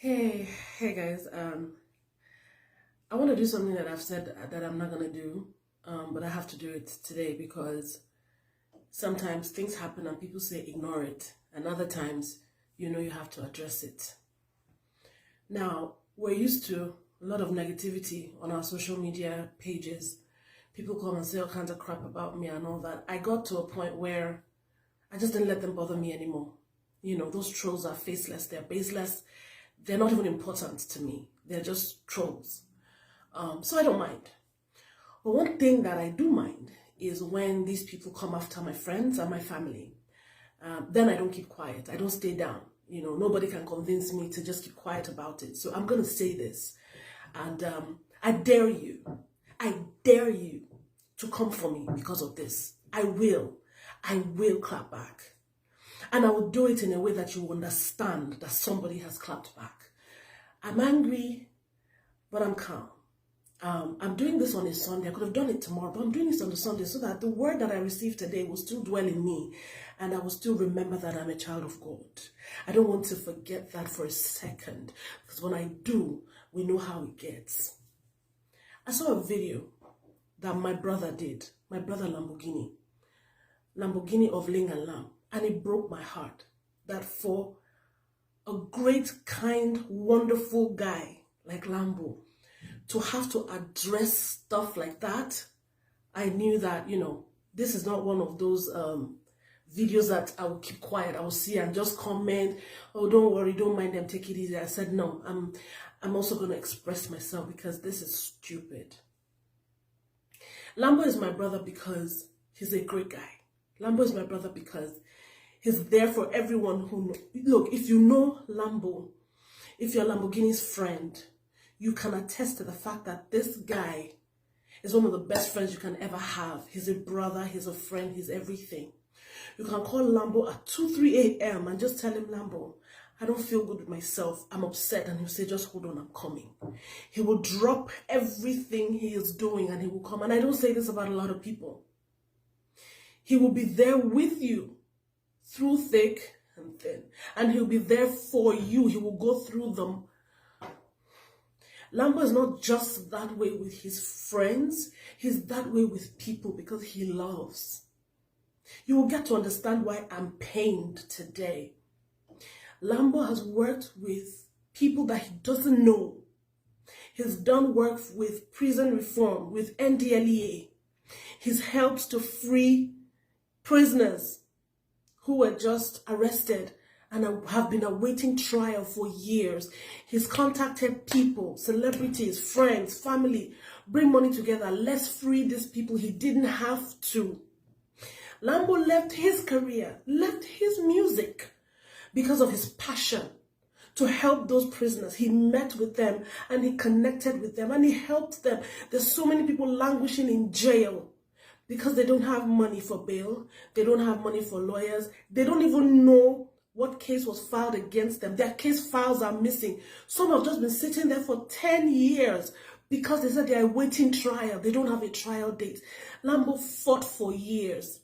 Hey guys. I want to do something that I've said that I'm not gonna do, but I have to do it today because sometimes things happen and people say ignore it, and other times you have to address it. Now we're used to a lot of negativity on our social media pages. People come and say all kinds of crap about me and all that. I got to a point where I just didn't let them bother me anymore. Those trolls are faceless, they're baseless. They're not even important to me. They're just trolls. So I don't mind. But one thing that I do mind is when these people come after my friends and my family. Then I don't keep quiet. I don't stay down. Nobody can convince me to just keep quiet about it. So I'm going to say this. And I dare you to come for me because of this. I will clap back. And I will do it in a way that you understand that somebody has clapped back. I'm angry, but I'm calm. I'm doing this on a Sunday. I could have done it tomorrow, but I'm doing this on a Sunday so that the word that I received today will still dwell in me and I will still remember that I'm a child of God. I don't want to forget that for a second, because when I do, we know how it gets. I saw a video that my brother did, my brother Lamborghini of Ling and Lam. And it broke my heart that for a great, kind, wonderful guy like Lambo to have to address stuff like that. I knew that, this is not one of those videos that I will keep quiet. I will see and just comment, oh, don't worry, don't mind them, take it easy. I said, no, I'm also going to express myself because this is stupid. Lambo is my brother because he's a great guy. Lambo is my brother because he's there for everyone who look, if you know Lambo, if you're Lamborghini's friend, you can attest to the fact that this guy is one of the best friends you can ever have. He's a brother, he's a friend, he's everything. You can call Lambo at 2, 3 a.m. and just tell him, Lambo, I don't feel good with myself. I'm upset. And he'll say, just hold on, I'm coming. He will drop everything he is doing and he will come. And I don't say this about a lot of people. He will be there with you through thick and thin. And he'll be there for you. He will go through them. Lambo is not just that way with his friends. He's that way with people because he loves. You will get to understand why I'm pained today. Lambo has worked with people that he doesn't know. He's done work with prison reform, with NDLEA. He's helped to free prisoners who were just arrested and have been awaiting trial for years. He's contacted people, celebrities, friends, family, bring money together. Let's free these people. He didn't have to. Lambo left his career, left his music because of his passion to help those prisoners. He met with them and he connected with them and he helped them. There's so many people languishing in jail because they don't have money for bail. They don't have money for lawyers. They don't even know what case was filed against them. Their case files are missing. Some have just been sitting there for 10 years because they said they are awaiting trial. They don't have a trial date. Lambo fought for years.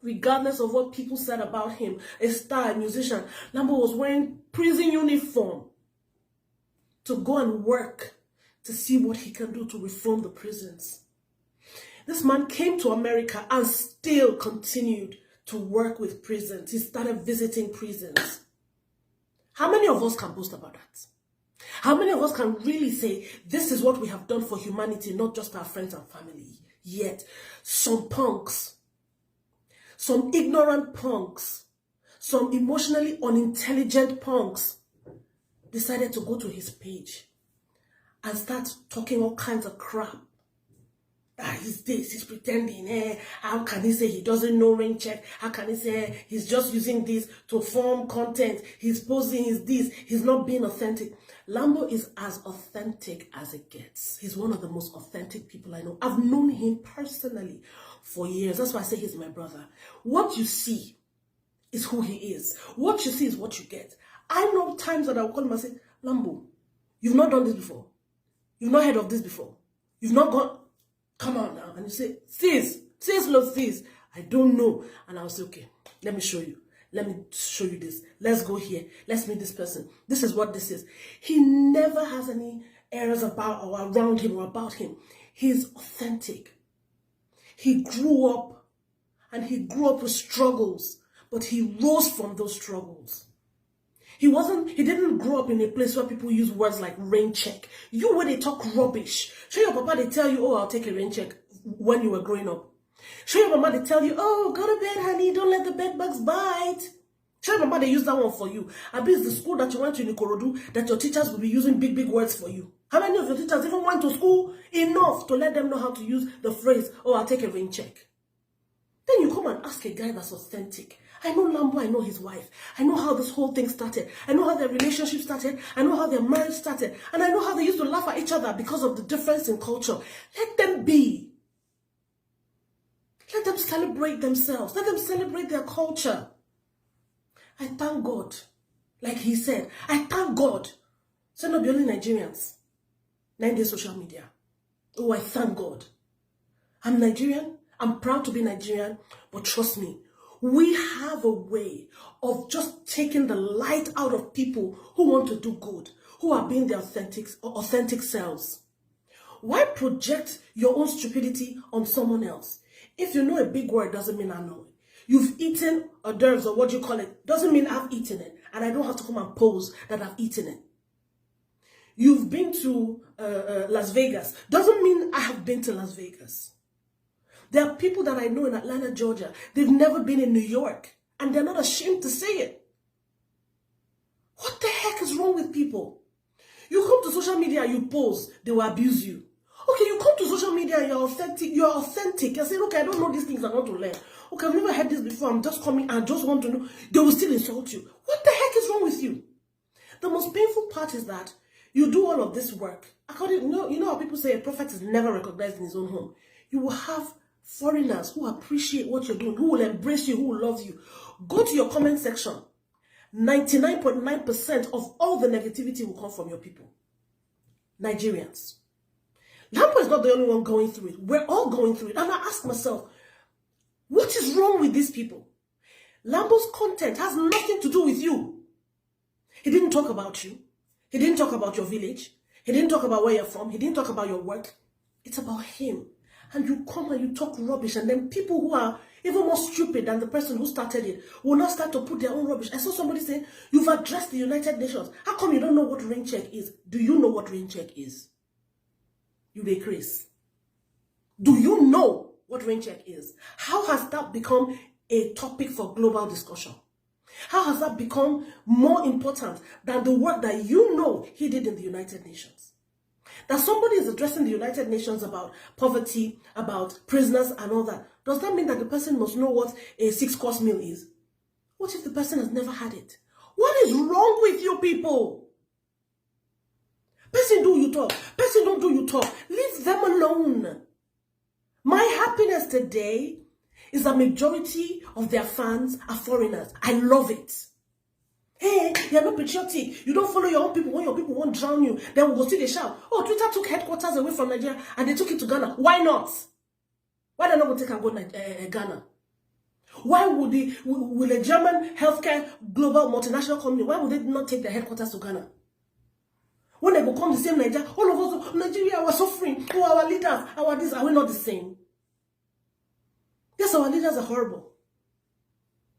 Regardless of what people said about him, a star, a musician, Lambo was wearing prison uniform to go and work to see what he can do to reform the prisons. This man came to America and still continued to work with prisons. He started visiting prisons. How many of us can boast about that? How many of us can really say, this is what we have done for humanity, not just our friends and family? Yet, some punks, some ignorant punks, some emotionally unintelligent punks decided to go to his page and start talking all kinds of crap. He's this, he's pretending, how can he say he doesn't know rain check? How can he say he's just using this to form content? He's posing, he's this, he's not being authentic. Lambo is as authentic as it gets. He's one of the most authentic people I know. I've known him personally for years. That's why I say he's my brother. What you see is who he is. What you see is what you get. I know times that I'll call him and say, Lambo, you've not done this before. You've not heard of this before. You've not gone... Come on now. And you say, sis, love sis. I don't know. And I'll say, okay, let me show you. Let me show you this. Let's go here. Let's meet this person. This is what this is. He never has any errors about or around him or about him. He's authentic. He grew up with struggles, but he rose from those struggles. He didn't grow up in a place where people use words like rain check. You, when they talk rubbish, show your papa, they tell you, oh, I'll take a rain check when you were growing up. Show your mama, they tell you, oh, go to bed, honey, don't let the bed bugs bite. Show your mama, they use that one for you. I bet it's the school that you went to in Ikorodu that your teachers will be using big, big words for you. How many of your teachers even went to school enough to let them know how to use the phrase, oh, I'll take a rain check? Then you come and ask a guy that's authentic. I know Lambo, I know his wife. I know how this whole thing started. I know how their relationship started. I know how their marriage started. And I know how they used to laugh at each other because of the difference in culture. Let them be. Let them celebrate themselves. Let them celebrate their culture. I thank God. Like he said, I thank God. So not be only Nigerians. 9 days social media. Oh, I thank God. I'm Nigerian. I'm proud to be Nigerian. But trust me, we have a way of just taking the light out of people who want to do good, who are being their authentic selves. Why project your own stupidity on someone else? If you know a big word, doesn't mean I know it. You've eaten hors d'oeuvres or what you call it, doesn't mean I've eaten it. And I don't have to come and pose that I've eaten it. You've been to Las Vegas, doesn't mean I have been to Las Vegas. There are people that I know in Atlanta, Georgia. They've never been in New York. And they're not ashamed to say it. What the heck is wrong with people? You come to social media, you pose, they will abuse you. Okay, you come to social media and you're authentic. You're saying, okay, I don't know these things, I want to learn. Okay, I've never heard this before. I'm just coming, I just want to know. They will still insult you. What the heck is wrong with you? The most painful part is that you do all of this work. You know how people say a prophet is never recognized in his own home. You will have foreigners who appreciate what you're doing, who will embrace you, who will love you. Go to your comment section. 99.9% of all the negativity will come from your people. Nigerians. Lambo is not the only one going through it. We're all going through it. And I ask myself, what is wrong with these people? Lambo's content has nothing to do with you. He didn't talk about you. He didn't talk about your village. He didn't talk about where you're from. He didn't talk about your work. It's about him. And you come and you talk rubbish, and then people who are even more stupid than the person who started it will not start to put their own rubbish. I saw somebody say, you've addressed the United Nations. How come you don't know what rain check is? Do you know what rain check is? You dey craze. Do you know what rain check is? How has that become a topic for global discussion? How has that become more important than the work that you know he did in the United Nations? That somebody is addressing the United Nations about poverty, about prisoners and all that. Does that mean that the person must know what a 6-course meal is? What if the person has never had it? What is wrong with you people? Person do you talk. Person don't do you talk. Leave them alone. My happiness today is the majority of their fans are foreigners. I love it. Hey, you're not patriotic. You don't follow your own people when your people won't drown you. Then we'll go see the shout. Oh, Twitter took headquarters away from Nigeria and they took it to Ghana. Why not? Why they not going to take and go to Ghana? Why would will a German healthcare global multinational company, why would they not take their headquarters to Ghana? When they become the same Nigeria, all of us, Nigeria, we're suffering. Oh, our leaders, are we not the same? Yes, our leaders are horrible.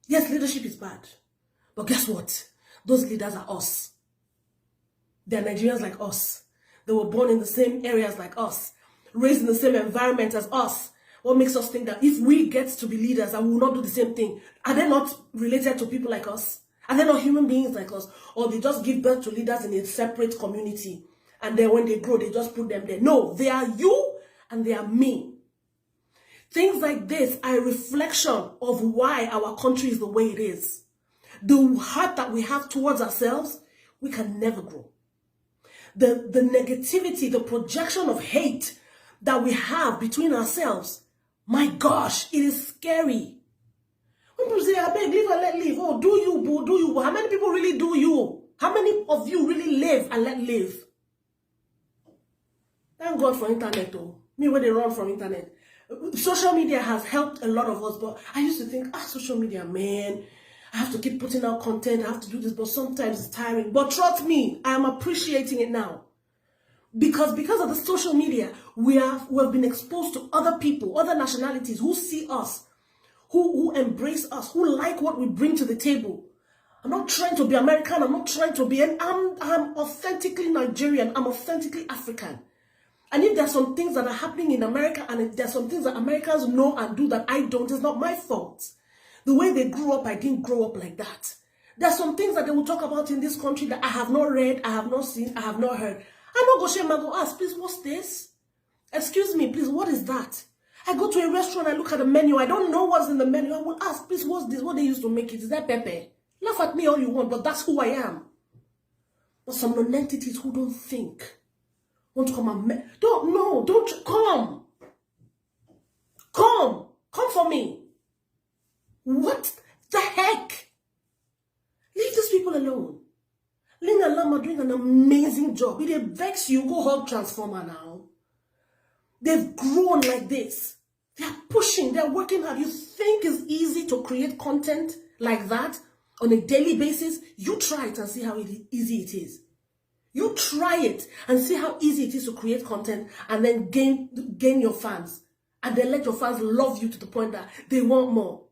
Yes, leadership is bad. But guess what? Those leaders are us. They're Nigerians like us. They were born in the same areas like us. Raised in the same environment as us. What makes us think that if we get to be leaders and we will not do the same thing, are they not related to people like us? Are they not human beings like us? Or they just give birth to leaders in a separate community and then when they grow, they just put them there? No, they are you and they are me. Things like this are a reflection of why our country is the way it is. The heart that we have towards ourselves, we can never grow. The negativity, the projection of hate that we have between ourselves, my gosh, it is scary. When people say, I beg, live and let live. Oh, do you, boo, do you? How many people really do you? How many of you really live and let live? Thank God for internet, though. Me, when they run from internet. Social media has helped a lot of us, but I used to think, social media, man. I have to keep putting out content. I have to do this, but sometimes it's tiring. But trust me, I am appreciating it now. Because of the social media, we have been exposed to other people, other nationalities who see us, who embrace us, who like what we bring to the table. I'm not trying to be American. I'm not trying to be, I'm authentically Nigerian. I'm authentically African. And if there's some things that are happening in America, and if there's some things that Americans know and do that I don't, it's not my fault. The way they grew up, I didn't grow up like that. There's some things that they will talk about in this country that I have not read, I have not seen, I have not heard. I'm not going to shame and go ask, please, what's this? Excuse me, please, what is that? I go to a restaurant, I look at the menu, I don't know what's in the menu. I will ask, please, what's this? What they used to make it? Is that pepper? Laugh at me all you want, but that's who I am. But some non-entities who don't think want to come and don't come. Come for me. What the heck? Leave these people alone. Ling and Lam are doing an amazing job. If they vex you, go hug Transformer now. They've grown like this. They're pushing, they're working hard. You think it's easy to create content like that on a daily basis? You try it and see how easy it is. You try it and see how easy it is to create content and then gain your fans. And then let your fans love you to the point that they want more.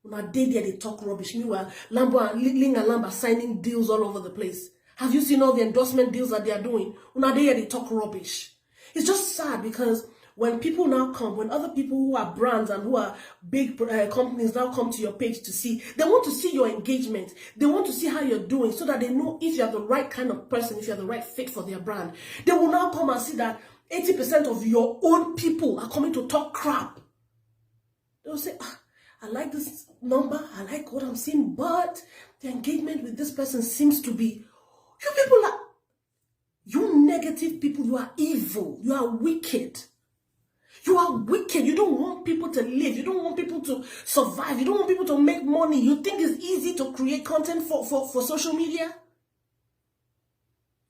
When I did there, they talk rubbish. Meanwhile, Ling and Lam are signing deals all over the place. Have you seen all the endorsement deals that they are doing? When I did there, they talk rubbish. It's just sad because when people now come, when other people who are brands and who are big companies now come to your page to see, they want to see your engagement. They want to see how you're doing so that they know if you're the right kind of person, if you're the right fit for their brand. They will now come and see that 80% of your own people are coming to talk crap. They'll say, I like this number, I like what I'm seeing, but the engagement with this person seems to be, you negative people, you are evil, you are wicked. You are wicked. You don't want people to live. You don't want people to survive. You don't want people to make money. You think it's easy to create content for social media?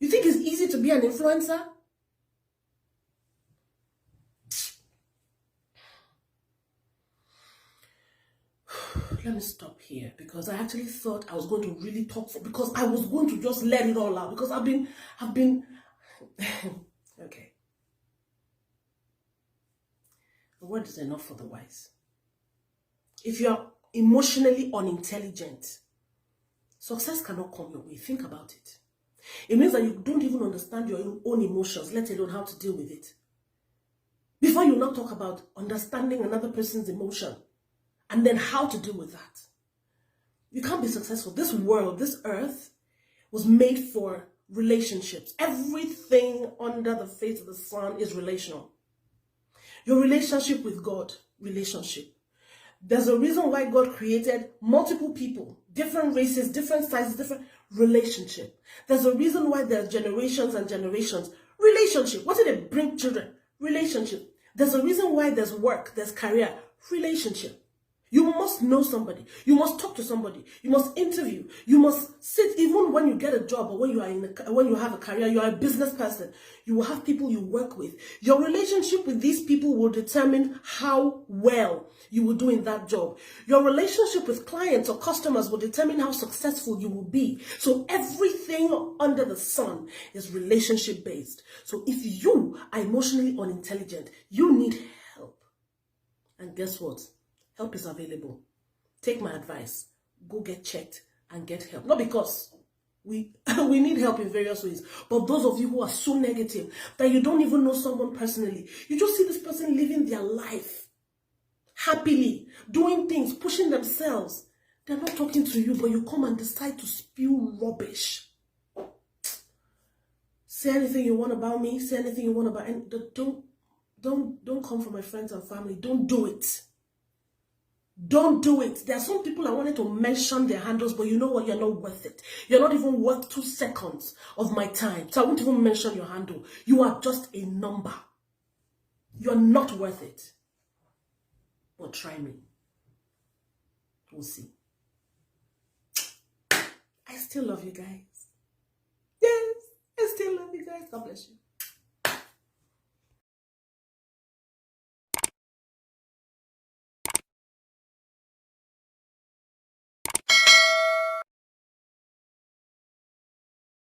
You think it's easy to be an influencer? Let me stop here because I actually thought I was going to really talk because I was going to just let it all out because I've been okay. The word is enough for the wise. If you are emotionally unintelligent, success cannot come your way. Think about it. It means that you don't even understand your own emotions, let alone how to deal with it. Before you now talk about understanding another person's emotion and then how to deal with that. You can't be successful. This world, this earth was made for relationships. Everything under the face of the sun is relational. Your relationship with God, relationship. There's a reason why God created multiple people, different races, different sizes, different relationship. There's a reason why there's generations and generations. Relationship. What did it bring children? Relationship. There's a reason why there's work, there's career. Relationship. You must know somebody. You must talk to somebody. You must interview. You must sit, even when you get a job or when you are when you have a career, you are a business person. You will have people you work with. Your relationship with these people will determine how well you will do in that job. Your relationship with clients or customers will determine how successful you will be. So everything under the sun is relationship based. So if you are emotionally unintelligent, you need help. And guess what? Help is available. Take my advice. Go get checked and get help. Not because we need help in various ways, but those of you who are so negative that you don't even know someone personally, you just see this person living their life happily, doing things, pushing themselves. They're not talking to you, but you come and decide to spew rubbish. Say anything you want about me. Say anything you want about, and don't come from my friends and family. Don't do it. Don't do it. There are some people I wanted to mention their handles, but you know what? You're not worth it. You're not even worth 2 seconds of my time. So I won't even mention your handle. You are just a number. You're not worth it. But try me. We'll see. I still love you guys. Yes, I still love you guys. God bless you.